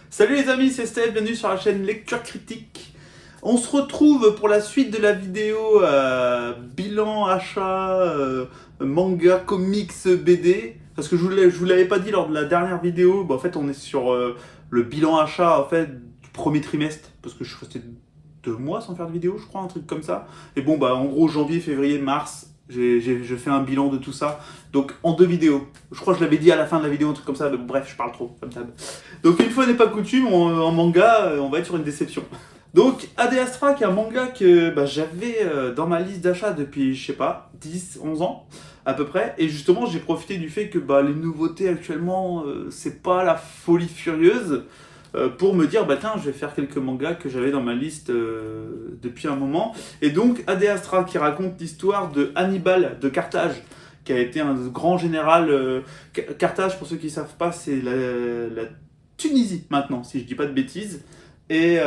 Salut les amis, c'est Steph, bienvenue sur la chaîne Lecture Critique. On se retrouve pour la suite de la vidéo bilan, achat, manga, comics, BD. Parce que je vous l'avais pas dit lors de la dernière vidéo, en fait on est sur le bilan achat en fait, du premier trimestre. Parce que je suis resté 2 mois sans faire de vidéo, je crois, un truc comme ça. Et bon, en gros, janvier, février, mars, je fais un bilan de tout ça. Donc en 2 vidéos. Je crois que je l'avais dit à la fin de la vidéo, un truc comme ça. Mais bon, bref, je parle trop, comme d'hab. Donc une fois n'est pas coutume, en manga, on va être sur une déception. Donc AD Astra, qui est un manga que j'avais dans ma liste d'achat depuis, je sais pas, 10, 11 ans à peu près. Et justement, j'ai profité du fait que les nouveautés actuellement, c'est pas la folie furieuse. Pour me dire, tiens, je vais faire quelques mangas que j'avais dans ma liste depuis un moment. Et donc, AD Astra, qui raconte l'histoire de Hannibal de Carthage, qui a été un grand général. Carthage, pour ceux qui ne savent pas, c'est la Tunisie maintenant, si je dis pas de bêtises. Et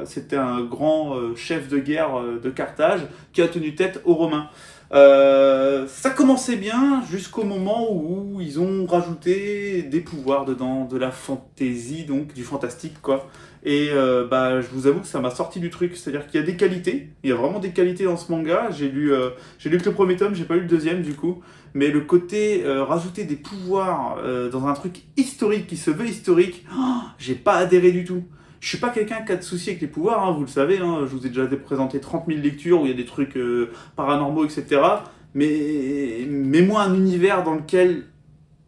c'était un grand chef de guerre de Carthage qui a tenu tête aux Romains. Ça commençait bien jusqu'au moment où ils ont rajouté des pouvoirs dedans, de la fantaisie, donc du fantastique quoi. Et je vous avoue que ça m'a sorti du truc, c'est-à-dire qu'il y a des qualités, il y a vraiment des qualités dans ce manga. J'ai lu que le premier tome, j'ai pas lu le deuxième du coup, mais le côté rajouter des pouvoirs dans un truc historique qui se veut historique, j'ai pas adhéré du tout. Je suis pas quelqu'un qui a de soucis avec les pouvoirs, hein, vous le savez, hein, je vous ai déjà présenté 30 000 lectures où il y a des trucs paranormaux, etc. Mais mets-moi un univers dans lequel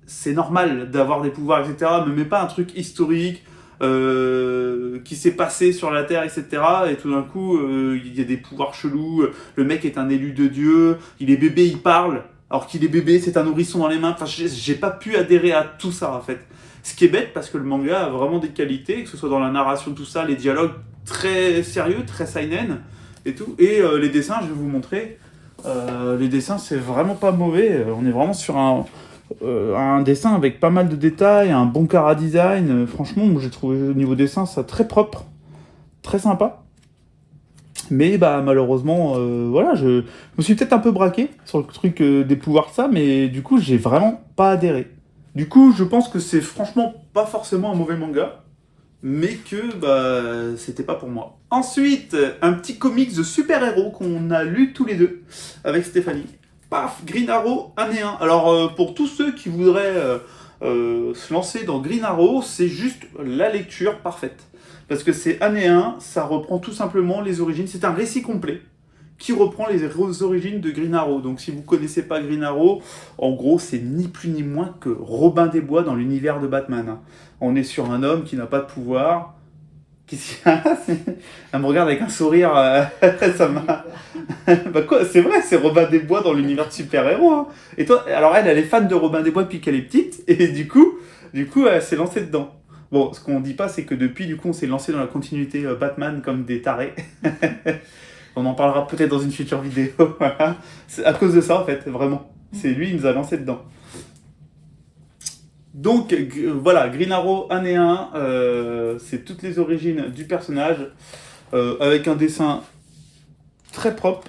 c'est normal d'avoir des pouvoirs, etc. Me mets pas un truc historique qui s'est passé sur la Terre, etc. Et tout d'un coup, il y a des pouvoirs chelous, le mec est un élu de Dieu, il est bébé, il parle, alors qu'il est bébé, c'est un nourrisson dans les mains. Enfin, j'ai pas pu adhérer à tout ça, en fait. Ce qui est bête, parce que le manga a vraiment des qualités, que ce soit dans la narration, tout ça, les dialogues très sérieux, très seinen, et tout. Et les dessins, je vais vous montrer. Les dessins, c'est vraiment pas mauvais. On est vraiment sur un dessin avec pas mal de détails, un bon chara design. Franchement, j'ai trouvé au niveau dessin ça très propre, très sympa. Mais malheureusement, voilà, je me suis peut-être un peu braqué sur le truc des pouvoirs de ça, mais du coup, j'ai vraiment pas adhéré. Du coup, je pense que c'est franchement pas forcément un mauvais manga, mais que c'était pas pour moi. Ensuite, un petit comics de super-héros qu'on a lu tous les deux avec Stéphanie. Paf, Green Arrow, année 1. Alors, pour tous ceux qui voudraient se lancer dans Green Arrow, c'est juste la lecture parfaite. Parce que c'est année 1, ça reprend tout simplement les origines. C'est un récit complet qui reprend les origines de Green Arrow. Donc si vous ne connaissez pas Green Arrow, en gros, c'est ni plus ni moins que Robin des Bois dans l'univers de Batman. On est sur un homme qui n'a pas de pouvoir. Elle me regarde avec un sourire, ça m'a... quoi, c'est vrai, c'est Robin des Bois dans l'univers de super-héros. Hein. Et toi, alors elle est fan de Robin des Bois depuis qu'elle est petite, et du coup, elle s'est lancée dedans. Bon, ce qu'on dit pas, c'est que depuis, du coup, on s'est lancé dans la continuité Batman comme des tarés. On en parlera peut-être dans une future vidéo. Voilà. C'est à cause de ça, en fait, vraiment. C'est lui, il nous a lancé dedans. Donc, voilà, Green Arrow, année 1, c'est toutes les origines du personnage, avec un dessin très propre.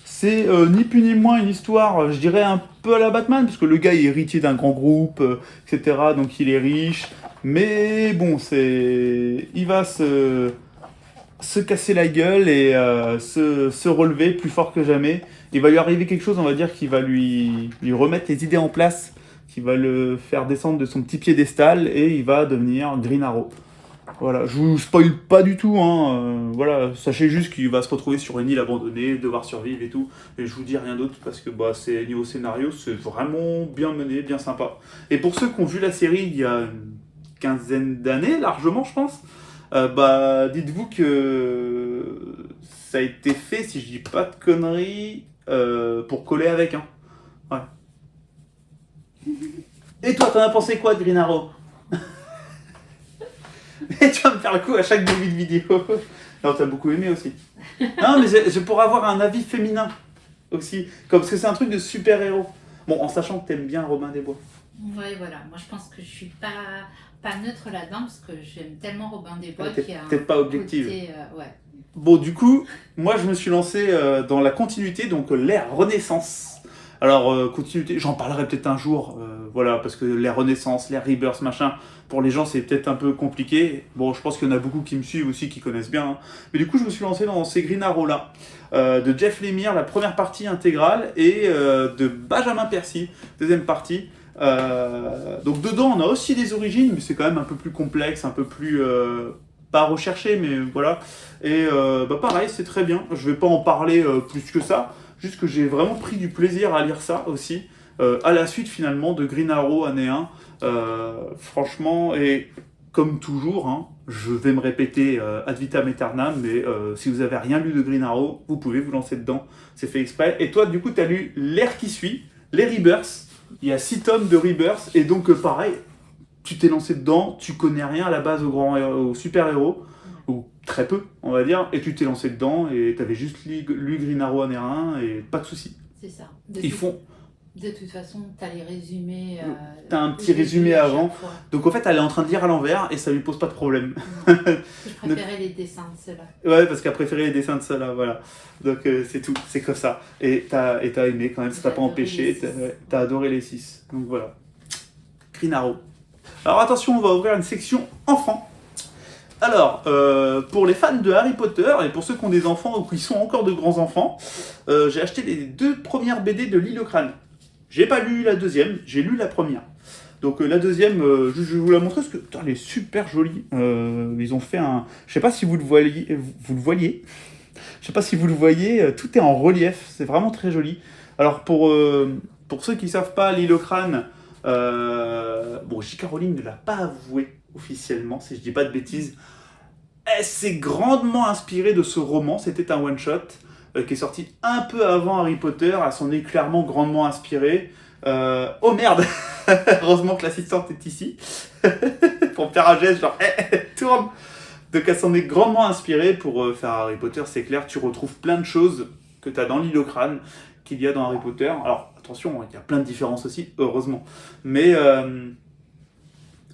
C'est ni plus ni moins une histoire, je dirais, un peu à la Batman, parce que le gars est héritier d'un grand groupe, etc., donc il est riche. Mais bon, il va se casser la gueule et se relever plus fort que jamais. Il va lui arriver quelque chose, on va dire, qui va lui remettre les idées en place, qui va le faire descendre de son petit piédestal et il va devenir Green Arrow. Voilà, je vous spoil pas du tout, hein. Voilà, sachez juste qu'il va se retrouver sur une île abandonnée, devoir survivre et tout. Et je vous dis rien d'autre parce que c'est niveau scénario, c'est vraiment bien mené, bien sympa. Et pour ceux qui ont vu la série il y a une quinzaine d'années, largement, je pense, dites-vous que ça a été fait, si je dis pas de conneries, pour coller avec. Hein. Ouais. Et toi, t'en as pensé quoi de Green Arrow? Mais tu vas me faire le coup à chaque début de vidéo. Non, t'as beaucoup aimé aussi. Non, mais je pourrais avoir un avis féminin aussi. Parce que c'est un truc de super-héros. Bon, en sachant que t'aimes bien Robin des Bois. Ouais, voilà. Moi, je pense que je suis pas neutre là-dedans parce que j'aime tellement Robin des Bois qui a peut-être pas objective. Côté, ouais. Bon, du coup, moi, je me suis lancé dans la continuité, donc l'ère Renaissance. Alors, continuité, j'en parlerai peut-être un jour. voilà, parce que les renaissances, les rebirths, machin, pour les gens c'est peut-être un peu compliqué. Bon, je pense qu'il y en a beaucoup qui me suivent aussi, qui connaissent bien. Hein. Mais du coup, je me suis lancé dans ces Green Arrow là, de Jeff Lemire, la première partie intégrale, et de Benjamin Percy, deuxième partie. Donc dedans, on a aussi des origines, mais c'est quand même un peu plus complexe, un peu plus pas recherché, mais voilà. Et pareil, c'est très bien. Je vais pas en parler plus que ça, juste que j'ai vraiment pris du plaisir à lire ça aussi. À la suite finalement de Green Arrow année 1. Franchement, et comme toujours, hein, je vais me répéter ad vitam aeternam, mais si vous avez rien lu de Green Arrow, vous pouvez vous lancer dedans, c'est fait exprès. Et toi, du coup, tu as lu l'ère qui suit, les Rebirths. Il y a 6 tomes de Rebirths, et donc pareil, tu t'es lancé dedans, tu connais rien à la base aux super-héros, ou très peu, on va dire, et tu t'es lancé dedans, et tu avais juste lu Green Arrow année 1, et pas de soucis. C'est ça. De toute façon, tu as les résumés. Tu as un petit résumé avant. Donc en fait, elle est en train de lire à l'envers et ça lui pose pas de problème. Je préférais les dessins de ceux-là. Ouais, parce qu'elle préférait les dessins de ceux-là, voilà. Donc c'est tout, c'est comme ça. Et t'as aimé quand même, ça t'a pas empêché. T'as adoré les 6. Donc voilà. Green Arrow. Alors attention, on va ouvrir une section enfants. Alors, pour les fans de Harry Potter et pour ceux qui ont des enfants ou qui sont encore de grands enfants, j'ai acheté les 2 premières BD de L'Île au Crâne. J'ai pas lu la deuxième, j'ai lu la première. Donc la deuxième, je vais vous la montrer parce que putain, elle est super jolie. Ils ont fait un... Je sais pas si vous le voyez. Je sais pas si vous le voyez, tout est en relief, c'est vraiment très joli. Alors pour ceux qui savent pas, L'Île au Crâne, bon, J.K. Rowling ne l'a pas avoué officiellement, si je dis pas de bêtises. Elle s'est grandement inspirée de ce roman, c'était un one-shot. Qui est sorti un peu avant Harry Potter, elle s'en est clairement grandement inspirée. Oh merde. Heureusement que l'assistante est ici, pour me faire un geste genre tourne. Donc elle s'en est grandement inspirée pour faire Harry Potter, c'est clair, tu retrouves plein de choses que tu as dans L'Île au Crâne, qu'il y a dans Harry Potter. Alors attention, il y a plein de différences aussi, heureusement. Mais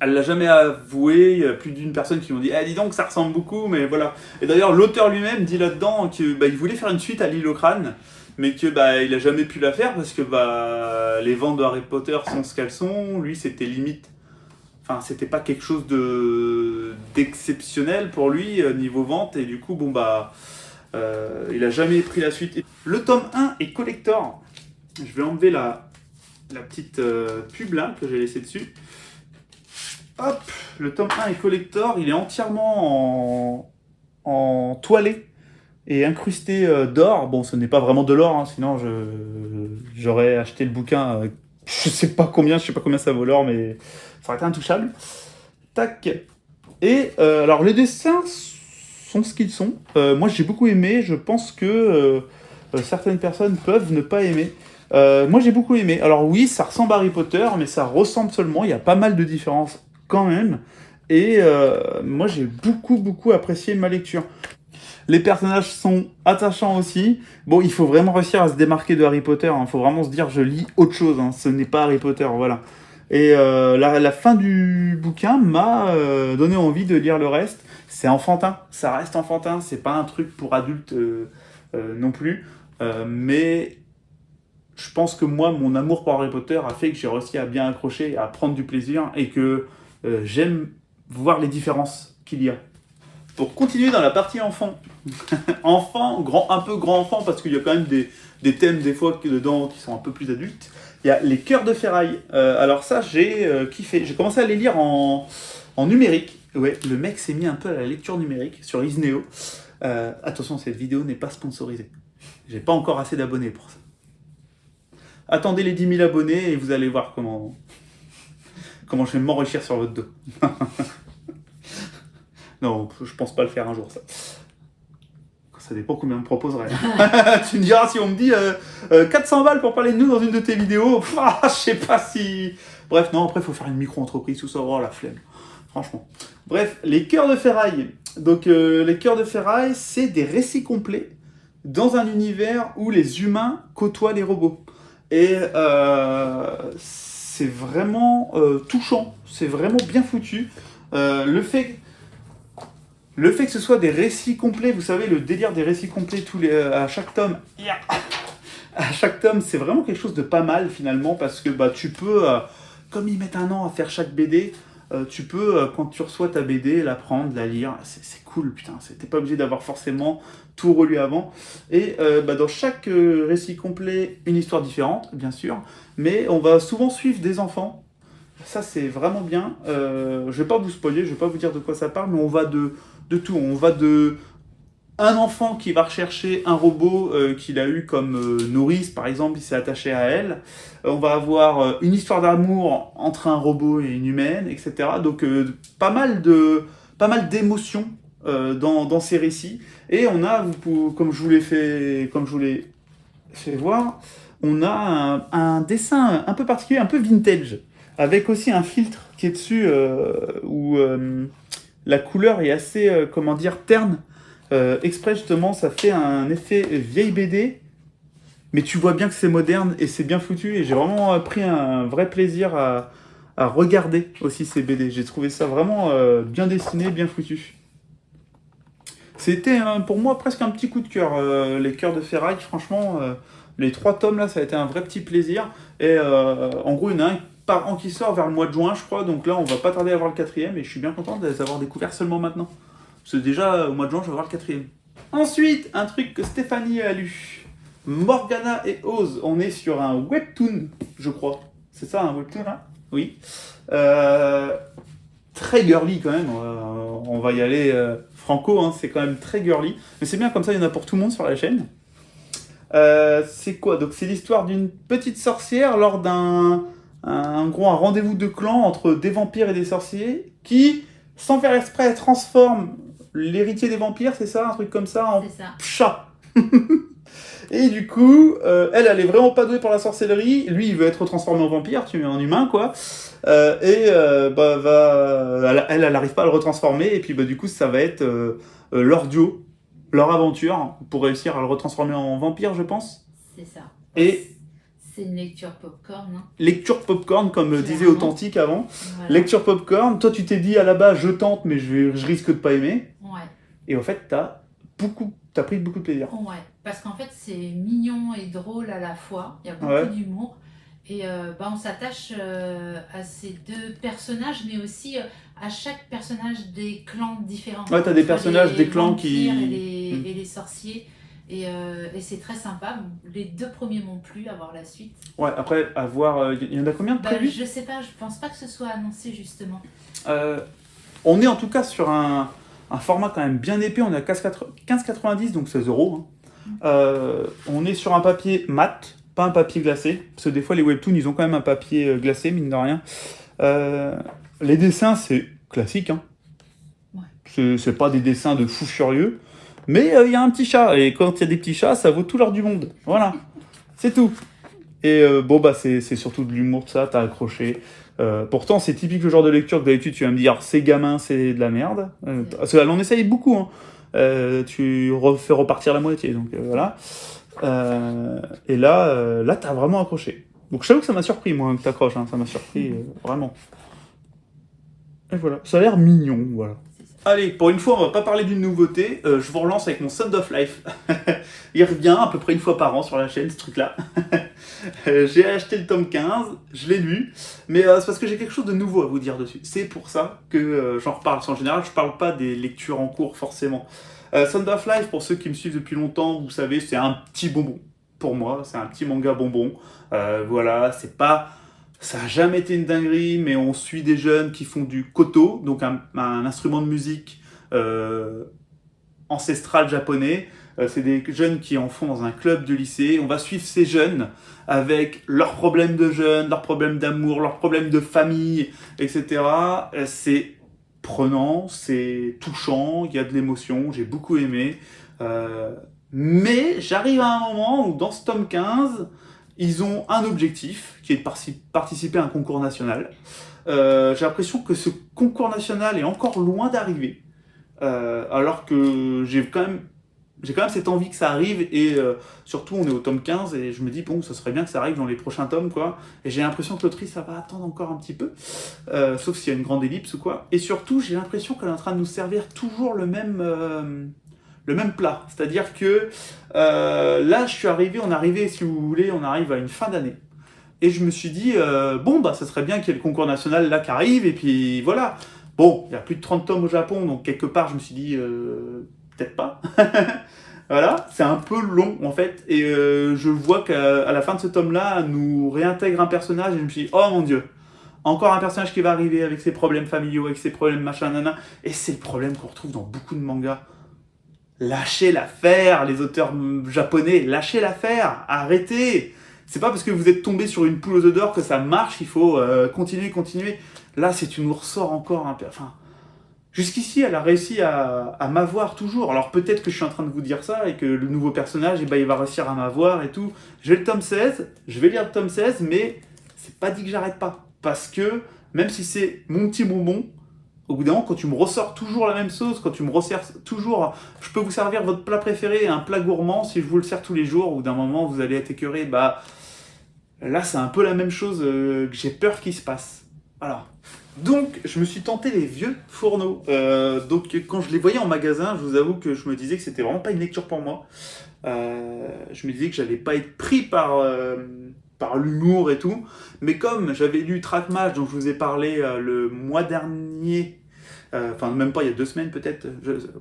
elle l'a jamais avoué, il y a plus d'une personne qui m'ont dit dis donc ça ressemble beaucoup, mais voilà. Et d'ailleurs l'auteur lui-même dit là-dedans qu'il voulait faire une suite à L'Île au Crâne, mais que il a jamais pu la faire parce que les ventes de Harry Potter sont ce qu'elles sont. Lui c'était limite, enfin c'était pas quelque chose d'exceptionnel pour lui niveau vente, et du coup il a jamais pris la suite. Le tome 1 est collector. Je vais enlever la petite pub là que j'ai laissée dessus. Hop, le tome 1 est collector, il est entièrement en toilé et incrusté d'or. Bon, ce n'est pas vraiment de l'or, hein, sinon j'aurais acheté le bouquin, je sais pas combien ça vaut l'or, mais ça aurait été intouchable. Tac. Et alors les dessins sont ce qu'ils sont. Moi j'ai beaucoup aimé, je pense que certaines personnes peuvent ne pas aimer. Moi j'ai beaucoup aimé. Alors oui, ça ressemble à Harry Potter, mais ça ressemble seulement, il y a pas mal de différences quand même, et moi j'ai beaucoup apprécié ma lecture. Les personnages sont attachants aussi. Bon, il faut vraiment réussir à se démarquer de Harry Potter, hein. Il faut vraiment se dire je lis autre chose, hein. Ce n'est pas Harry Potter, voilà. Et la fin du bouquin m'a donné envie de lire le reste. C'est enfantin, ça reste enfantin, c'est pas un truc pour adultes non plus, mais je pense que moi, mon amour pour Harry Potter a fait que j'ai réussi à bien accrocher, à prendre du plaisir, et que j'aime voir les différences qu'il y a. Pour continuer dans la partie enfant, un peu grand enfant, parce qu'il y a quand même des thèmes des fois dedans qui sont un peu plus adultes, il y a les cœurs de ferraille. Alors ça, j'ai kiffé. J'ai commencé à les lire en numérique. Ouais, le mec s'est mis un peu à la lecture numérique sur Isneo. Attention, cette vidéo n'est pas sponsorisée. J'ai pas encore assez d'abonnés pour ça. Attendez les 10 000 abonnés et vous allez voir comment je vais m'enrichir sur votre dos. Non, je pense pas le faire un jour, ça. Ça dépend combien on me proposerait. Tu me diras si on me dit 400 balles pour parler de nous dans une de tes vidéos. Je sais pas si... Bref, non, après, il faut faire une micro-entreprise, tout ça. Oh, la flemme. Franchement. Bref, les cœurs de ferraille. Donc, les cœurs de ferraille, c'est des récits complets dans un univers où les humains côtoient les robots. Et c'est vraiment touchant, c'est vraiment bien foutu. Le fait que ce soit des récits complets, vous savez, le délire des récits complets à chaque tome, c'est vraiment quelque chose de pas mal finalement, parce que tu peux comme ils mettent un an à faire chaque BD, tu peux, quand tu reçois ta BD, la prendre, la lire. C'est cool, putain. T'es pas obligé d'avoir forcément tout relu avant. Et dans chaque récit complet, une histoire différente, bien sûr. Mais on va souvent suivre des enfants. Ça, c'est vraiment bien. Je vais pas vous spoiler, je vais pas vous dire de quoi ça parle, mais on va de tout. On va de un enfant qui va rechercher un robot qu'il a eu comme nourrice, par exemple, il s'est attaché à elle. On va avoir une histoire d'amour entre un robot et une humaine, etc. Donc pas mal d'émotions dans ces récits. Et on a, comme je vous l'ai fait voir, on a un dessin un peu particulier, un peu vintage, avec aussi un filtre qui est dessus où la couleur est assez, terne. Exprès justement, ça fait un effet vieille BD, mais tu vois bien que c'est moderne et c'est bien foutu. Et j'ai vraiment pris un vrai plaisir à regarder aussi ces BD. J'ai trouvé ça vraiment bien dessiné, bien foutu. C'était pour moi presque un petit coup de cœur, les Cœurs de Ferraille. Franchement, les 3 tomes là, ça a été un vrai petit plaisir. Et en gros, il y en a un par an qui sort vers le mois de juin, je crois. Donc là, on va pas tarder à avoir le 4e et je suis bien content de les avoir découverts seulement maintenant. Parce que déjà, au mois de juin, je vais voir le 4e. Ensuite, un truc que Stéphanie a lu. Morgana et Oz. On est sur un webtoon, je crois. C'est ça, un webtoon, là? Oui. Très girly, quand même. On va y aller franco, hein, c'est quand même très girly. Mais c'est bien, comme ça, il y en a pour tout le monde sur la chaîne. C'est quoi? Donc, c'est l'histoire d'une petite sorcière lors d'un un rendez-vous de clan entre des vampires et des sorciers qui, sans faire exprès, transforme l'héritier des vampires, c'est ça, un truc comme ça, en chat. Et du coup, elle est vraiment pas douée pour la sorcellerie. Lui, il veut être transformé en vampire, tu mets en humain, quoi. Elle arrive pas à le retransformer. Et puis, du coup, ça va être leur duo, leur aventure, pour réussir à le retransformer en vampire, je pense. C'est ça. Et c'est une lecture popcorn. Hein. Lecture popcorn, comme disait Authentique avant. Voilà. Lecture popcorn. Toi, tu t'es dit à la base, je tente, mais je risque de pas aimer. Ouais. Et en fait, t'as pris beaucoup de plaisir. Ouais, parce qu'en fait, c'est mignon et drôle à la fois. Il y a beaucoup d'humour. Et on s'attache à ces 2 personnages, mais aussi à chaque personnage des clans différents. Ouais, t'as des personnages des clans qui... Et les sorciers. Et c'est très sympa. Les 2 premiers m'ont plu, à voir la suite. Ouais, après, à voir... Il y en a combien de prévus? Je sais pas, je pense pas que ce soit annoncé, justement. On est en tout cas sur un format quand même bien épais. On est à 15,90, donc 16 €. Hein. On est sur un papier mat, pas un papier glacé. Parce que des fois, les webtoons, ils ont quand même un papier glacé, mine de rien. Les dessins, c'est classique. Hein. Ouais. C'est pas des dessins de fou furieux. Mais il y a un petit chat. Et quand il y a des petits chats, ça vaut tout l'or du monde. Voilà. C'est tout. Et c'est surtout de l'humour, de ça. T'as accroché. Pourtant, c'est typique le genre de lecture que d'habitude, tu vas me dire, c'est gamin, c'est de la merde. Parce qu'elle en essaye beaucoup. Hein. Tu fais repartir la moitié. Donc voilà. Et là t'as vraiment accroché. Donc je t'avoue que ça m'a surpris, moi, que t'accroches. Hein. Ça m'a surpris, vraiment. Et voilà. Ça a l'air mignon, voilà. Allez, pour une fois, on va pas parler d'une nouveauté. Je vous relance avec mon Sound of Life. Il revient à peu près une fois par an sur la chaîne, ce truc-là. J'ai acheté le tome 15, je l'ai lu, mais c'est parce que j'ai quelque chose de nouveau à vous dire dessus. C'est pour ça que j'en reparle. En général, je parle pas des lectures en cours, forcément. Sound of Life, pour ceux qui me suivent depuis longtemps, vous savez, c'est un petit bonbon. Pour moi, c'est un petit manga bonbon. Voilà, c'est pas... Ça n'a jamais été une dinguerie, mais on suit des jeunes qui font du koto, donc un instrument de musique ancestral japonais. C'est des jeunes qui en font dans un club de lycée. On va suivre ces jeunes avec leurs problèmes de jeunes, leurs problèmes d'amour, leurs problèmes de famille, etc. C'est prenant, c'est touchant, il y a de l'émotion, j'ai beaucoup aimé. Mais j'arrive à un moment où dans ce tome 15... ils ont un objectif, qui est de participer à un concours national. J'ai l'impression que ce concours national est encore loin d'arriver. Alors que j'ai quand même cette envie que ça arrive. Et surtout, on est au tome 15 et je me dis, bon, ça serait bien que ça arrive dans les prochains tomes, quoi. Et j'ai l'impression que l'autrice, ça va attendre encore un petit peu. Sauf s'il y a une grande ellipse ou quoi. Et surtout, j'ai l'impression qu'elle est en train de nous servir toujours le même plat, c'est-à-dire que là je suis arrivé, si vous voulez, on arrive à une fin d'année. Et je me suis dit, bon, bah, ça serait bien qu'il y ait le concours national là qui arrive, et puis voilà. Bon, il y a plus de 30 tomes au Japon, donc quelque part, je me suis dit, peut-être pas. Voilà, c'est un peu long en fait, et je vois qu'à la fin de ce tome-là, nous réintègre un personnage, et je me suis dit, oh mon Dieu, encore un personnage qui va arriver avec ses problèmes familiaux, avec ses problèmes machin, nana, et c'est le problème qu'on retrouve dans beaucoup de mangas. Lâchez l'affaire, les auteurs japonais, lâchez l'affaire, arrêtez. C'est pas parce que vous êtes tombé sur une poule aux œufs d'or que ça marche, il faut continuer. Là, si tu nous ressors encore un peu... Enfin, jusqu'ici, elle a réussi à m'avoir toujours. Alors peut-être que je suis en train de vous dire ça et que le nouveau personnage, eh ben, il va réussir à m'avoir et tout. J'ai le tome 16, je vais lire le tome 16, mais c'est pas dit que j'arrête pas. Parce que même si c'est mon petit bonbon, au bout d'un moment, quand tu me ressors toujours la même sauce, quand tu me resserres toujours, je peux vous servir votre plat préféré, un plat gourmand, si je vous le sers tous les jours, au bout d'un moment, vous allez être écœuré, bah là, c'est un peu la même chose que j'ai peur qu'il se passe. Voilà. Donc, je me suis tenté les vieux fourneaux. Donc, quand je les voyais en magasin, je vous avoue que je me disais que c'était vraiment pas une lecture pour moi. Je me disais que j'allais pas être pris par l'humour et tout. Mais comme j'avais lu Track Match, dont je vous ai parlé le mois dernier, enfin même pas, il y a 2 semaines peut-être.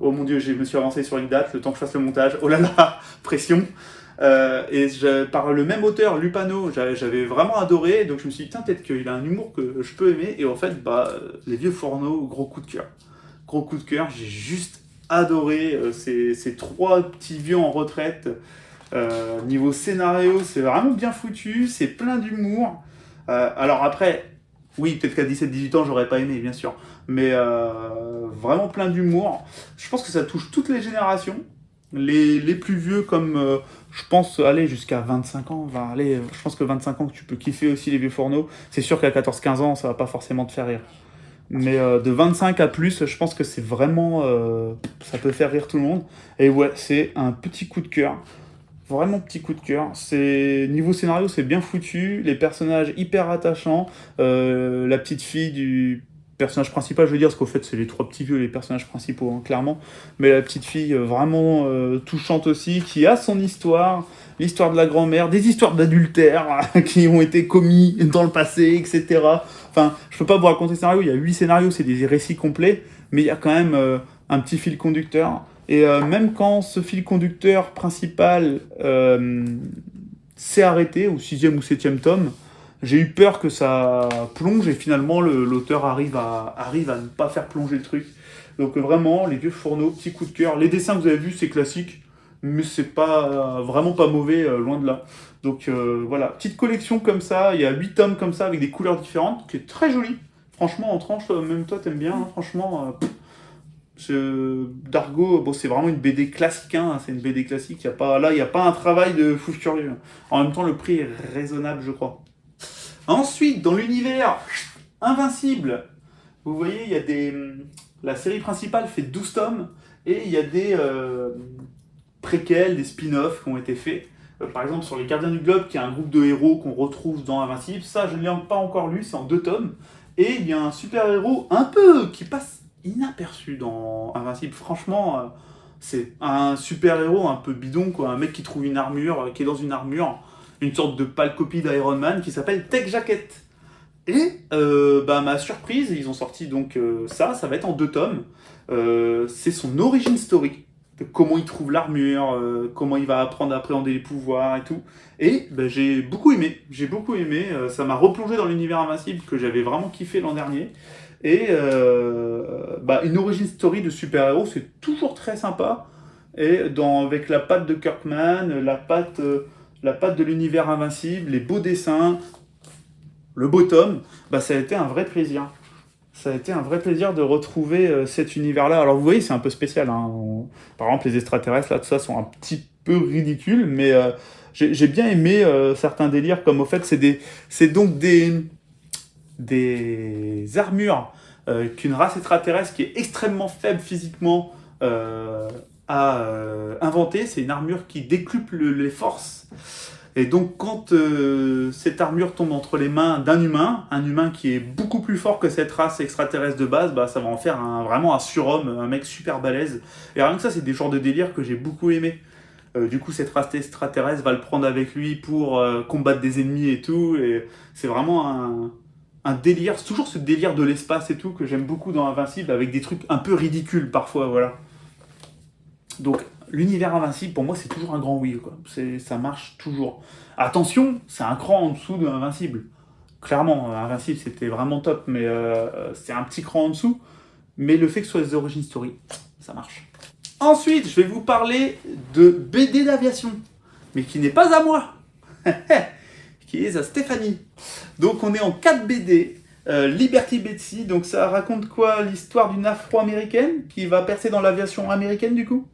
Oh mon Dieu, je me suis avancé sur une date, le temps que je fasse le montage. Oh là là, pression. Par le même auteur, Lupano, j'avais vraiment adoré, donc je me suis dit, peut-être qu'il a un humour que je peux aimer, et en fait, bah, les vieux fourneaux, gros coup de cœur. Gros coup de cœur, j'ai juste adoré ces 3 petits vieux en retraite. Niveau scénario, c'est vraiment bien foutu, c'est plein d'humour. Alors après, oui, peut-être qu'à 17-18 ans, j'aurais pas aimé, bien sûr, mais vraiment plein d'humour. Je pense que ça touche toutes les générations. Les plus vieux comme je pense aller jusqu'à 25 ans, je pense que 25 ans tu peux kiffer aussi les vieux fourneaux. C'est sûr qu'à 14-15 ans ça va pas forcément te faire rire. Mais de 25 à plus, je pense que c'est vraiment... ça peut faire rire tout le monde. Et ouais, c'est un petit coup de cœur. Vraiment petit coup de cœur. Niveau scénario, c'est bien foutu. Les personnages hyper attachants. La petite fille du personnage principal, je veux dire, parce qu'au fait, c'est les 3 petits vieux, les personnages principaux, hein, clairement. Mais la petite fille, vraiment touchante aussi, qui a son histoire, l'histoire de la grand-mère, des histoires d'adultère qui ont été commis dans le passé, etc. Enfin, je peux pas vous raconter le scénario, il y a 8 scénarios, c'est des récits complets, mais il y a quand même un petit fil conducteur. Et même quand ce fil conducteur principal s'est arrêté, au 6e ou 7e tome, j'ai eu peur que ça plonge, et finalement l'auteur arrive à ne pas faire plonger le truc. Donc vraiment, les vieux fourneaux, petit coup de cœur. Les dessins que vous avez vus, c'est classique, mais c'est pas vraiment pas mauvais, loin de là. Donc voilà, petite collection comme ça, il y a 8 tomes comme ça, avec des couleurs différentes, qui est très jolie. Franchement, en tranche, même toi t'aimes bien, hein, franchement... Dargo, bon, c'est vraiment une BD classique, hein, c'est une BD classique, il n'y a pas un travail de fou furieux. En même temps, le prix est raisonnable, je crois. Ensuite, dans l'univers Invincible, vous voyez, il y a la série principale fait 12 tomes, et il y a des préquels, des spin-offs qui ont été faits. Par exemple, sur les Gardiens du Globe, qui est un groupe de héros qu'on retrouve dans Invincible, ça, je ne l'ai pas encore lu, c'est en 2 tomes. Et il y a un super-héros un peu qui passe inaperçu dans Invincible. Franchement, c'est un super-héros un peu bidon, quoi. Un mec qui trouve une armure, qui est dans une armure, une sorte de pâle copie d'Iron Man, qui s'appelle Tech Jacket. Et ma surprise, ils ont sorti donc ça va être en 2 tomes. C'est son origin story, de comment il trouve l'armure, comment il va apprendre à appréhender les pouvoirs et tout. Et j'ai beaucoup aimé, ça m'a replongé dans l'univers Invincible que j'avais vraiment kiffé l'an dernier. Et une origin story de super-héros, c'est toujours très sympa. Et avec la patte de Kirkman, la patte de l'univers Invincible, les beaux dessins, le beau tome, ça a été un vrai plaisir. Ça a été un vrai plaisir de retrouver cet univers-là. Alors vous voyez, c'est un peu spécial, hein. Par exemple, les extraterrestres, là, tout ça, sont un petit peu ridicules, mais j'ai bien aimé certains délires, comme au fait, c'est donc des armures qu'une race extraterrestre qui est extrêmement faible physiquement a inventé. C'est une armure qui décuple les forces. Et donc quand cette armure tombe entre les mains d'un humain, un humain qui est beaucoup plus fort que cette race extraterrestre de base, ça va en faire vraiment un surhomme, un mec super balèze. Et rien que ça, c'est des genres de délires que j'ai beaucoup aimé. Du coup, cette race extraterrestre va le prendre avec lui pour combattre des ennemis et tout. Et c'est vraiment un délire. C'est toujours ce délire de l'espace et tout que j'aime beaucoup dans Invincible, avec des trucs un peu ridicules parfois, voilà. Donc, l'univers Invincible, pour moi, c'est toujours un grand oui, quoi. Ça marche toujours. Attention, c'est un cran en dessous de Invincible. Clairement, Invincible, c'était vraiment top, mais c'est un petit cran en dessous. Mais le fait que ce soit des origin story, ça marche. Ensuite, je vais vous parler de BD d'aviation, mais qui n'est pas à moi, qui est à Stéphanie. Donc on est en 4 BD, Liberty Betsy, donc ça raconte quoi? L'histoire d'une afro-américaine qui va percer dans l'aviation américaine du coup?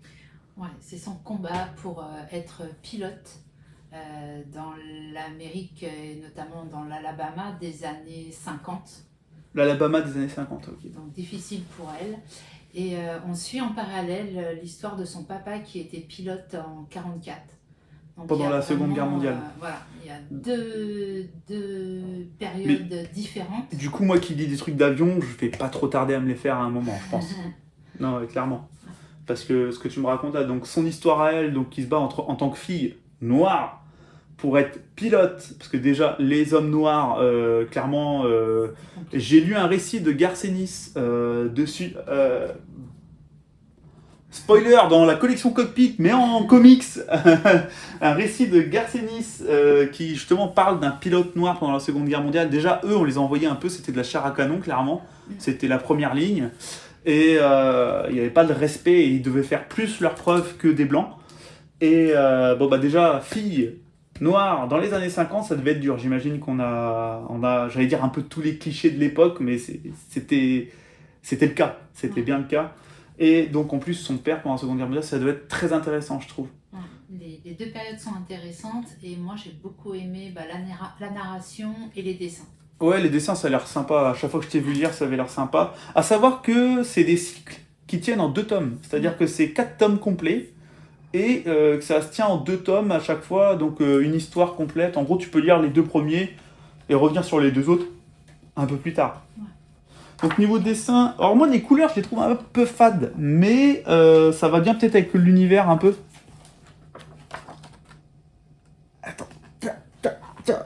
Ouais, c'est son combat pour être pilote dans l'Amérique, et notamment dans l'Alabama des années 50. L'Alabama des années 50, ok. Donc difficile pour elle. Et on suit en parallèle l'histoire de son papa qui était pilote en 1944. Donc, pendant la Seconde Guerre mondiale. Voilà, il y a deux périodes différentes. Du coup, moi qui lis des trucs d'avion, je vais pas trop tarder à me les faire à un moment, je pense. Non, clairement. Parce que ce que tu me racontes là, donc son histoire à elle, donc qui se bat en tant que fille noire pour être pilote, parce que déjà les hommes noirs, clairement, j'ai lu un récit de Garcenis dessus. Spoiler dans la collection Cockpit, mais en comics, un récit de Garcenis qui justement parle d'un pilote noir pendant la Seconde Guerre mondiale. Déjà, eux, on les envoyait un peu, c'était de la chair à canon, clairement. C'était la première ligne. Et il n'y avait pas de respect et ils devaient faire plus leurs preuves que des blancs. Et déjà, fille noire dans les années 50, ça devait être dur. J'imagine qu'on a, j'allais dire un peu tous les clichés de l'époque, mais c'était le cas. C'était bien le cas. Et donc en plus, son père pendant la Seconde Guerre mondiale, ça devait être très intéressant, je trouve. Les deux périodes sont intéressantes et moi j'ai beaucoup aimé la narration et les dessins. Ouais, les dessins, ça a l'air sympa. À chaque fois que je t'ai vu lire, ça avait l'air sympa. À savoir que c'est des cycles qui tiennent en 2 tomes. C'est-à-dire que c'est 4 tomes complets et que ça se tient en 2 tomes à chaque fois. Donc une histoire complète. En gros, tu peux lire les 2 premiers et revenir sur les 2 autres un peu plus tard. Ouais. Donc niveau dessin, alors moi les couleurs, je les trouve un peu fades. Mais ça va bien peut-être avec l'univers un peu. Attends.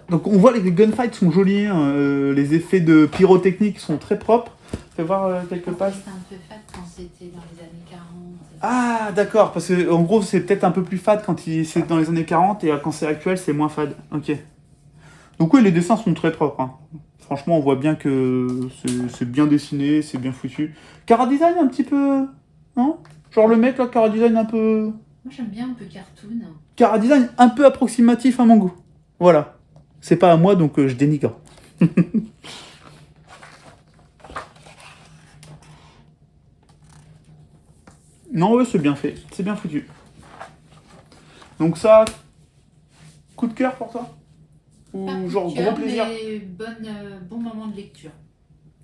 Donc on voit les gunfights sont jolis, hein, les effets de pyrotechnique sont très propres. Fais voir quelques pages. C'était un peu fade quand c'était dans les années 40. Ah d'accord, parce que en gros c'est peut-être un peu plus fade quand c'est dans les années 40 et quand c'est actuel c'est moins fade. Ok. Donc oui, les dessins sont très propres. Hein. Franchement on voit bien que c'est bien dessiné, c'est bien foutu. Cara design un petit peu... Non? Genre le mec là, cara design un peu... Moi j'aime bien un peu cartoon. Cara design un peu approximatif à mon goût. Voilà. C'est pas à moi, donc je dénigre. Non, ouais, c'est bien fait. C'est bien foutu. Donc ça, coup de cœur pour toi? Ou genre gros plaisir? Mais bon moment de lecture.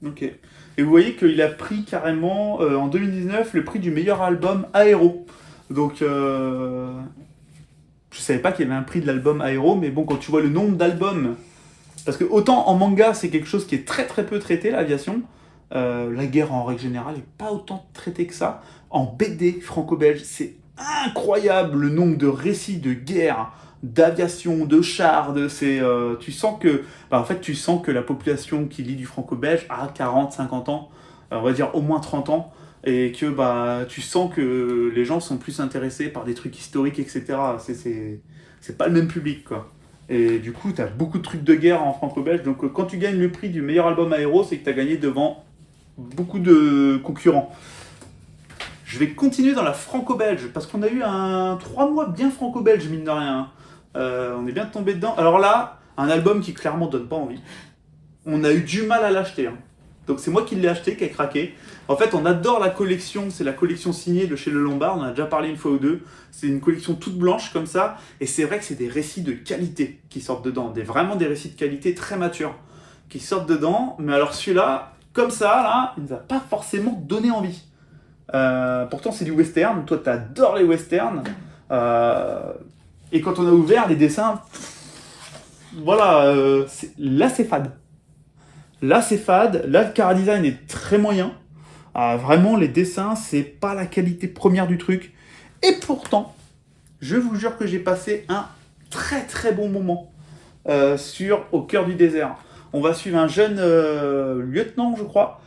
Ok. Et vous voyez qu'il a pris carrément, en 2019, le prix du meilleur album Aéro. Donc, je savais pas qu'il y avait un prix de l'album Aéro, mais bon, quand tu vois le nombre d'albums... Parce que autant en manga, c'est quelque chose qui est très très peu traité, l'aviation. La guerre en règle générale n'est pas autant traité que ça. En BD franco-belge, c'est incroyable le nombre de récits de guerre, d'aviation, de chars. Tu sens que la population qui lit du franco-belge a 40, 50 ans, on va dire au moins 30 ans. Et que tu sens que les gens sont plus intéressés par des trucs historiques, etc. C'est pas le même public, quoi. Et du coup, tu as beaucoup de trucs de guerre en franco-belge. Donc, quand tu gagnes le prix du meilleur album aéro, c'est que tu as gagné devant beaucoup de concurrents. Je vais continuer dans la franco-belge, parce qu'on a eu 3 mois bien franco-belge, mine de rien. On est bien tombé dedans. Alors là, un album qui clairement donne pas envie. On a eu du mal à l'acheter. Hein. Donc, c'est moi qui l'ai acheté, qui ai craqué. En fait, on adore la collection. C'est la collection signée de chez Le Lombard. On en a déjà parlé une fois ou deux. C'est une collection toute blanche comme ça. Et c'est vrai que c'est des récits de qualité qui sortent dedans. Vraiment des récits de qualité très matures qui sortent dedans. Mais alors celui-là, comme ça, là, il ne nous a pas forcément donné envie. Pourtant, c'est du western. Toi, tu adores les westerns. Et quand on a ouvert les dessins, voilà, là, c'est fade. Là, c'est fade. Là, le chara design est très moyen. Vraiment, les dessins, c'est pas la qualité première du truc. Et pourtant, je vous jure que j'ai passé un très très bon moment sur Au cœur du désert. On va suivre un jeune lieutenant, je crois,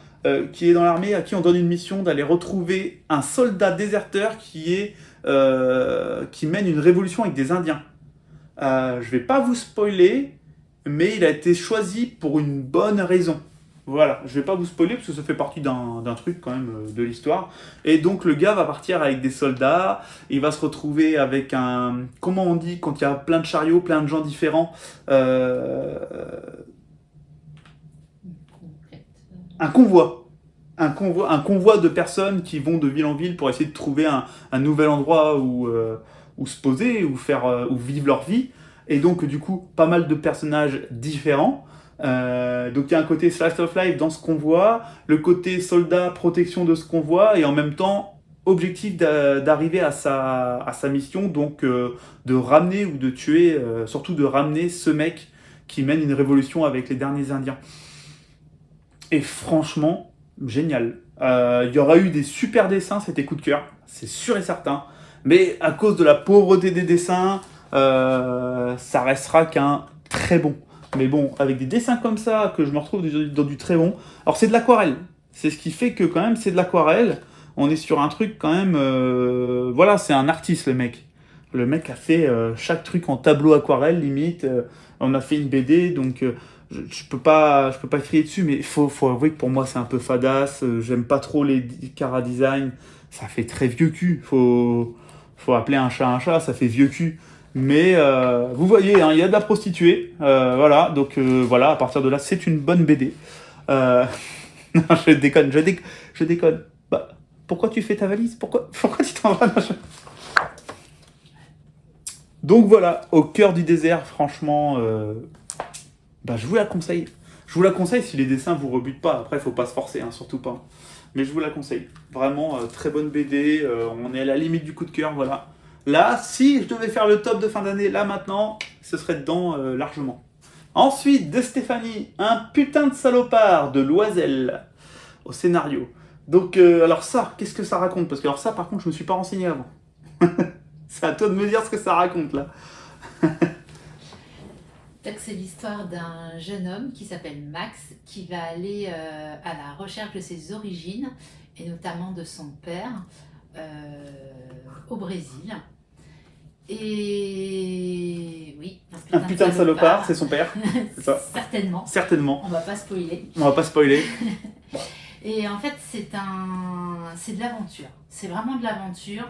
qui est dans l'armée, à qui on donne une mission d'aller retrouver un soldat déserteur qui mène une révolution avec des Indiens. Je vais pas vous spoiler, mais il a été choisi pour une bonne raison. Voilà, je vais pas vous spoiler parce que ça fait partie d'un truc quand même de l'histoire. Et donc le gars va partir avec des soldats, il va se retrouver avec un... Comment on dit quand il y a plein de chariots, plein de gens différents un convoi. Un convoi de personnes qui vont de ville en ville pour essayer de trouver un nouvel endroit où se poser, où vivre leur vie. Et donc, du coup, pas mal de personnages différents. Donc, il y a un côté slice of life dans ce convoi, le côté soldat, protection de ce convoi, et en même temps, objectif d'arriver à sa mission, donc de ramener ou de tuer, surtout de ramener ce mec qui mène une révolution avec les derniers Indiens. Et franchement, génial. Il y aura eu des super dessins, c'était coup de cœur, c'est sûr et certain. Mais à cause de la pauvreté des dessins, ça restera qu'un très bon. Mais bon, avec des dessins comme ça, que je me retrouve dans du très bon. Alors c'est de l'aquarelle. C'est ce qui fait que quand même c'est de l'aquarelle. On est sur un truc quand même... voilà, c'est un artiste le mec. Le mec a fait chaque truc en tableau aquarelle limite. On a fait une BD, donc... je peux pas crier dessus, mais faut avouer que pour moi c'est un peu fadasse. J'aime pas trop les cara design. Ça fait très vieux cul. Faut appeler un chat, ça fait vieux cul. Mais vous voyez, hein, il y a de la prostituée. Voilà, donc voilà, à partir de là, c'est une bonne BD. Non, je déconne. Bah, pourquoi tu fais ta valise? Pourquoi tu t'en vas? Donc voilà, Au cœur du désert, franchement... bah, je vous la conseille. Je vous la conseille si les dessins vous rebutent pas. Après, il faut pas se forcer, hein, surtout pas. Mais je vous la conseille. Vraiment, très bonne BD. On est à la limite du coup de cœur, voilà. Là, si je devais faire le top de fin d'année, là maintenant, ce serait dedans largement. Ensuite, de Stéphanie, Un putain de salopard de Loisel au scénario. Donc, alors ça, qu'est-ce que ça raconte? Parce que alors ça, par contre, je me suis pas renseigné avant. C'est à toi de me dire ce que ça raconte là. C'est l'histoire d'un jeune homme qui s'appelle Max, qui va aller à la recherche de ses origines, et notamment de son père, au Brésil. Et oui, Un putain de salopard, c'est son père, c'est ça? Certainement. Certainement. On va pas spoiler. On va pas spoiler. Et en fait, c'est de l'aventure. C'est vraiment de l'aventure.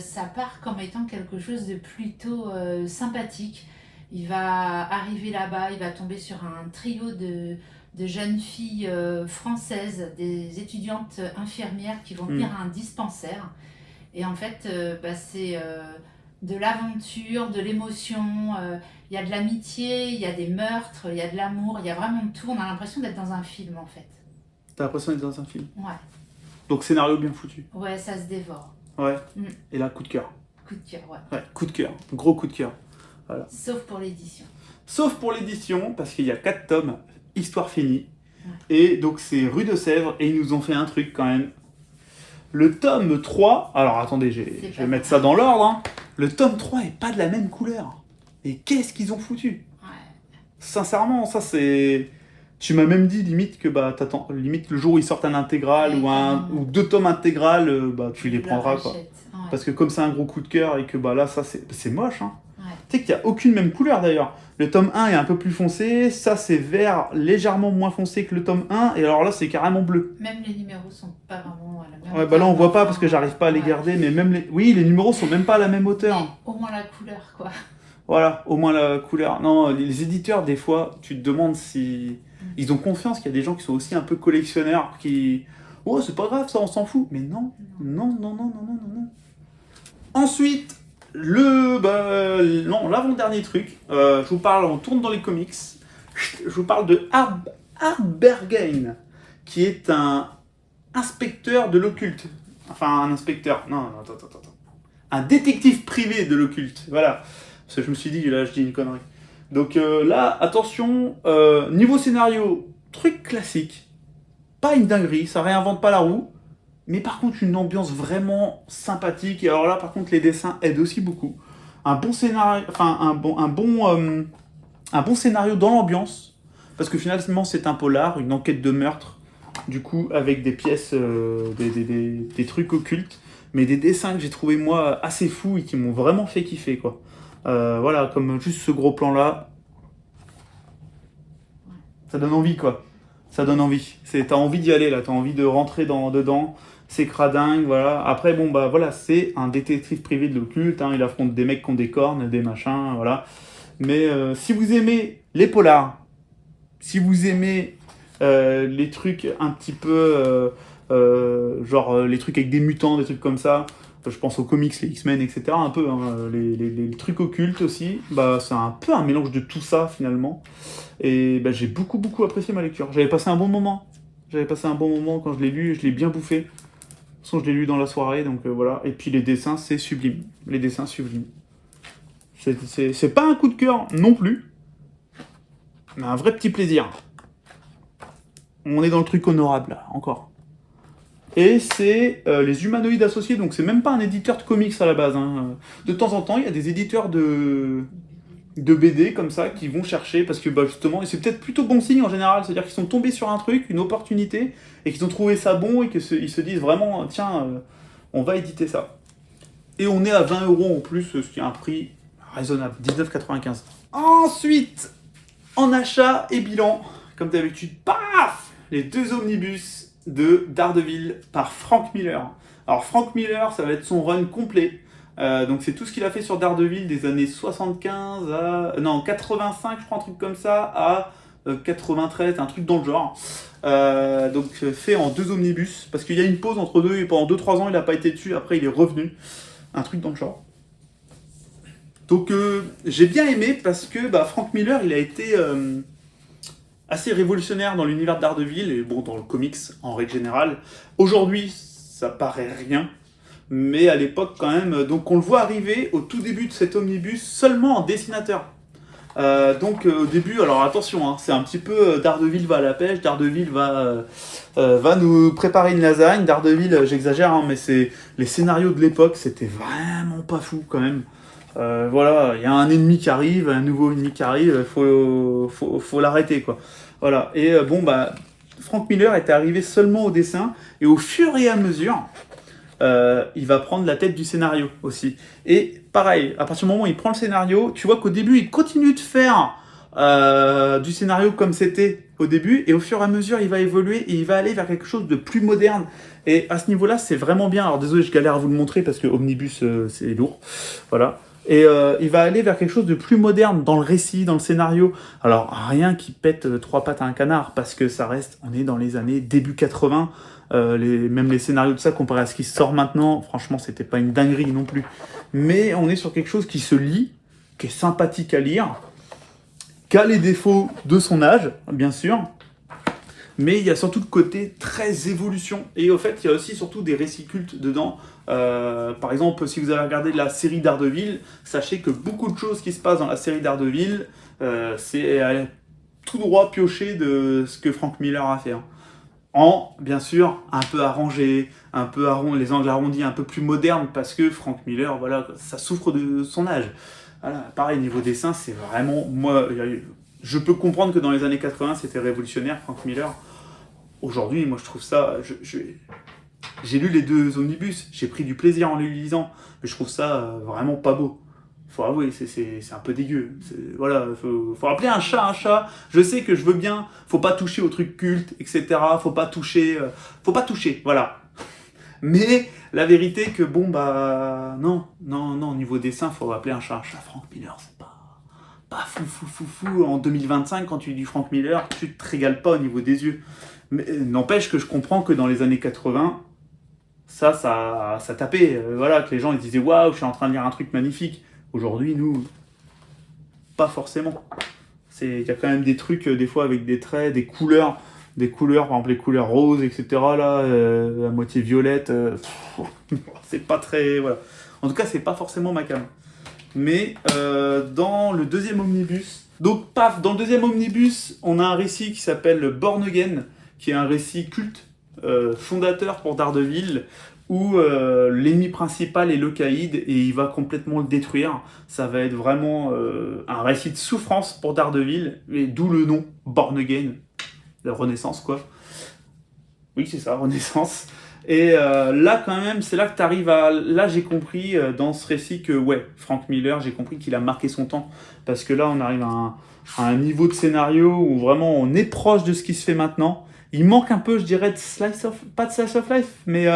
Ça part comme étant quelque chose de plutôt sympathique. Il va arriver là-bas, il va tomber sur un trio de jeunes filles françaises, des étudiantes infirmières qui vont venir à un dispensaire. Et en fait, c'est de l'aventure, de l'émotion, il y a de l'amitié, il y a des meurtres, il y a de l'amour, il y a vraiment de tout. On a l'impression d'être dans un film en fait. T'as l'impression d'être dans un film? Ouais. Donc scénario bien foutu. Ouais, ça se dévore. Ouais. Et là, coup de cœur. Coup de cœur, ouais. Ouais, coup de cœur. Gros coup de cœur. Voilà. Sauf pour l'édition. Sauf pour l'édition, parce qu'il y a 4 tomes, histoire finie. Ouais. Et donc c'est Rue de Sèvres, et ils nous ont fait un truc quand même. Le tome 3, alors attendez, je vais mettre ça dans l'ordre. Hein. Le tome 3 est pas de la même couleur. Et qu'est-ce qu'ils ont foutu? Ouais. Sincèrement, ça c'est... Tu m'as même dit limite que bah t'attends, limite le jour où ils sortent un intégral ou 2 tomes intégral, bah tu les prendras quoi. Ouais. Parce que comme c'est un gros coup de cœur et que bah là ça c'est moche hein. Ouais. Tu sais qu'il n'y a aucune même couleur d'ailleurs. Le tome 1 est un peu plus foncé, ça c'est vert légèrement moins foncé que le tome 1 et alors là c'est carrément bleu. Même les numéros sont pas vraiment à la même hauteur. Ouais bah là on voit pas parce que j'arrive pas à les garder mais même les numéros sont même pas à la même hauteur. Mais au moins la couleur quoi. Voilà, au moins la couleur. Non, les éditeurs des fois, tu te demandes si ils ont confiance qu'il y a des gens qui sont aussi un peu collectionneurs qui oh c'est pas grave ça on s'en fout mais non. Ensuite, l'avant-dernier truc, je vous parle, on tourne dans les comics, je vous parle de Art Bergen, qui est un inspecteur de l'occulte. Enfin, un inspecteur, attends. Un détective privé de l'occulte, voilà. Parce que je me suis dit, là, je dis une connerie. Donc là, attention, niveau scénario, truc classique, pas une dinguerie, ça réinvente pas la roue, mais par contre une ambiance vraiment sympathique. Et alors là, par contre, les dessins aident aussi beaucoup. Un bon scénario, enfin un bon scénario dans l'ambiance, parce que finalement c'est un polar, une enquête de meurtre, du coup avec des pièces, des trucs occultes, mais des dessins que j'ai trouvé moi assez fous et qui m'ont vraiment fait kiffer quoi. Voilà, comme juste ce gros plan là, ça donne envie quoi. Ça donne envie. T'as envie d'y aller là, t'as envie de rentrer dedans. C'est cradingue, voilà. Après, bon, bah voilà, c'est un détective privé de l'occulte. Hein, il affronte des mecs qui ont des cornes, des machins, voilà. Mais si vous aimez les polars, si vous aimez les trucs un petit peu, genre les trucs avec des mutants, des trucs comme ça, je pense aux comics, les X-Men, etc. Un peu, hein, les trucs occultes aussi, bah c'est un peu un mélange de tout ça finalement. Et bah, j'ai beaucoup beaucoup apprécié ma lecture. J'avais passé un bon moment. J'avais passé un bon moment quand je l'ai lu, je l'ai bien bouffé. De toute façon, je l'ai lu dans la soirée, donc voilà. Et puis les dessins, c'est sublime. Les dessins sublimes. C'est pas un coup de cœur non plus, mais un vrai petit plaisir. On est dans le truc honorable, là, encore. Et c'est les humanoïdes associés, donc c'est même pas un éditeur de comics à la base. Hein. De temps en temps, il y a des éditeurs de BD comme ça qui vont chercher, parce que bah, justement, et c'est peut-être plutôt bon signe en général, c'est-à-dire qu'ils sont tombés sur un truc, une opportunité, et qu'ils ont trouvé ça bon, et qu'ils se disent vraiment, tiens, on va éditer ça. Et on est à 20 € en plus, ce qui est un prix raisonnable, 19,95. Ensuite, en achat et bilan, comme d'habitude, paf, les 2 omnibus de Daredevil par Frank Miller. Alors Frank Miller, ça va être son run complet. Donc c'est tout ce qu'il a fait sur Daredevil des années 75 à... Non, 85, je crois, un truc comme ça, à 93, un truc dans le genre. Donc fait en 2 omnibus, parce qu'il y a une pause entre deux, et pendant 2-3 ans, il n'a pas été dessus, après il est revenu. Un truc dans le genre. Donc j'ai bien aimé, parce que bah, Frank Miller, il a été... assez révolutionnaire dans l'univers de Daredevil, et bon, dans le comics en règle générale. Aujourd'hui, ça paraît rien, mais à l'époque quand même, donc on le voit arriver au tout début de cet omnibus seulement en dessinateur. Donc au début, alors attention, hein, c'est un petit peu Daredevil va à la pêche, Daredevil va nous préparer une lasagne, Daredevil, j'exagère, hein, mais c'est les scénarios de l'époque, c'était vraiment pas fou quand même. Voilà, il y a un ennemi qui arrive, un nouveau ennemi qui arrive, faut l'arrêter quoi. Voilà, et bon bah, Frank Miller était arrivé seulement au dessin, et au fur et à mesure, il va prendre la tête du scénario aussi. Et pareil, à partir du moment où il prend le scénario, tu vois qu'au début, il continue de faire du scénario comme c'était au début, et au fur et à mesure, il va évoluer, et il va aller vers quelque chose de plus moderne. Et à ce niveau-là, c'est vraiment bien. Alors désolé, je galère à vous le montrer, parce que Omnibus, c'est lourd. Voilà. Et il va aller vers quelque chose de plus moderne dans le récit, dans le scénario. Alors, rien qui pète 3 pattes à un canard, parce que ça reste, on est dans les années début 80, même les scénarios de ça, comparé à ce qui sort maintenant, franchement, c'était pas une dinguerie non plus. Mais on est sur quelque chose qui se lit, qui est sympathique à lire, qui a les défauts de son âge, bien sûr, mais il y a surtout le côté très évolution. Et au fait, il y a aussi surtout des récits cultes dedans. Par exemple, si vous avez regardé la série Daredevil, sachez que beaucoup de choses qui se passent dans la série Daredevil, c'est tout droit pioché de ce que Frank Miller a fait. Hein. En, bien sûr, un peu arrangé, les angles arrondis, un peu plus moderne, parce que Frank Miller, voilà, ça souffre de son âge. Voilà, pareil, niveau dessin, c'est vraiment... Moi, je peux comprendre que dans les années 80, c'était révolutionnaire, Frank Miller. Aujourd'hui, moi, je trouve ça... J'ai lu les 2 omnibus, j'ai pris du plaisir en les lisant, mais je trouve ça vraiment pas beau. Faut avouer, c'est un peu dégueu. Voilà, faut appeler un chat un chat. Je sais que je veux bien, faut pas toucher aux trucs cultes, etc. Faut pas toucher, voilà. Mais la vérité que bon bah non, niveau dessin, faut appeler un chat. Frank Miller, c'est pas fou. En 2025, quand tu dis Frank Miller, tu te régales pas au niveau des yeux. Mais n'empêche que je comprends que dans les années 80, ça tapait. Voilà, que les gens ils disaient waouh, je suis en train de lire un truc magnifique. Aujourd'hui, nous, pas forcément. Il y a quand même des trucs, des fois, avec des traits, des couleurs, par exemple les couleurs roses, etc., là, à moitié violette, c'est pas très... Voilà. En tout cas, c'est pas forcément ma came. Mais dans le 2e omnibus, donc paf, dans le 2e omnibus, on a un récit qui s'appelle Born Again, qui est un récit culte, fondateur pour Daredevil, où l'ennemi principal est le Caïd et il va complètement le détruire. Ça va être vraiment un récit de souffrance pour Daredevil, et d'où le nom Born Again, la renaissance quoi. Oui c'est ça, renaissance. Et là quand même, c'est là que tu arrives à... Là j'ai compris dans ce récit que ouais, Frank Miller, j'ai compris qu'il a marqué son temps. Parce que là on arrive à un niveau de scénario où vraiment on est proche de ce qui se fait maintenant. Il manque un peu, je dirais, pas de slice of life, mais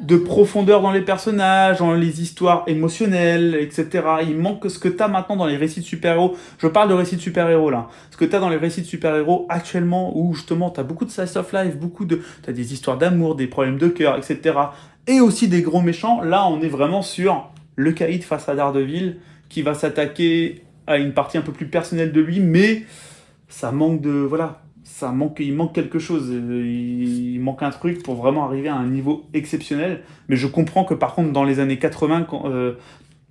de profondeur dans les personnages, dans les histoires émotionnelles, etc. Il manque ce que tu as maintenant dans les récits de super-héros. Je parle de récits de super-héros là. Ce que tu as dans les récits de super-héros actuellement, où justement tu as beaucoup de slice of life, tu as des histoires d'amour, des problèmes de cœur, etc. Et aussi des gros méchants. Là, on est vraiment sur le Caïd face à Daredevil, qui va s'attaquer à une partie un peu plus personnelle de lui, mais ça manque de... Voilà. Il manque quelque chose, il manque un truc pour vraiment arriver à un niveau exceptionnel. Mais je comprends que par contre dans les années 80,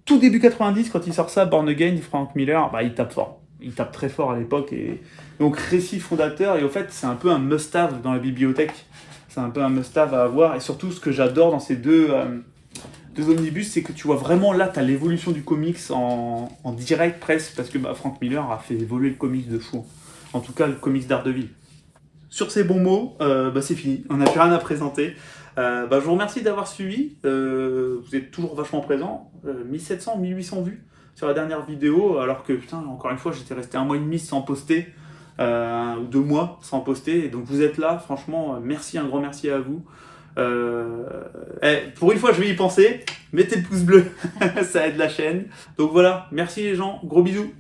tout début 90, quand il sort ça, Born Again, Frank Miller, bah, il tape fort. Il tape très fort à l'époque. Et donc récit fondateur, et au fait c'est un peu un must-have dans la bibliothèque. C'est un peu un must-have à avoir. Et surtout ce que j'adore dans ces deux omnibus, c'est que tu vois vraiment là, tu as l'évolution du comics en direct presque, parce que bah, Frank Miller a fait évoluer le comics de fou. En tout cas le comics Daredevil. Sur ces bons mots, c'est fini, on n'a plus rien à présenter. Je vous remercie d'avoir suivi, vous êtes toujours vachement présents, 1700, 1800 vues sur la dernière vidéo, alors que putain, encore une fois, j'étais resté 1 mois et demi sans poster, ou 2 mois sans poster, et donc vous êtes là, franchement, merci, un grand merci à vous. Pour une fois, je vais y penser, mettez le pouce bleu, ça aide la chaîne. Donc voilà, merci les gens, gros bisous.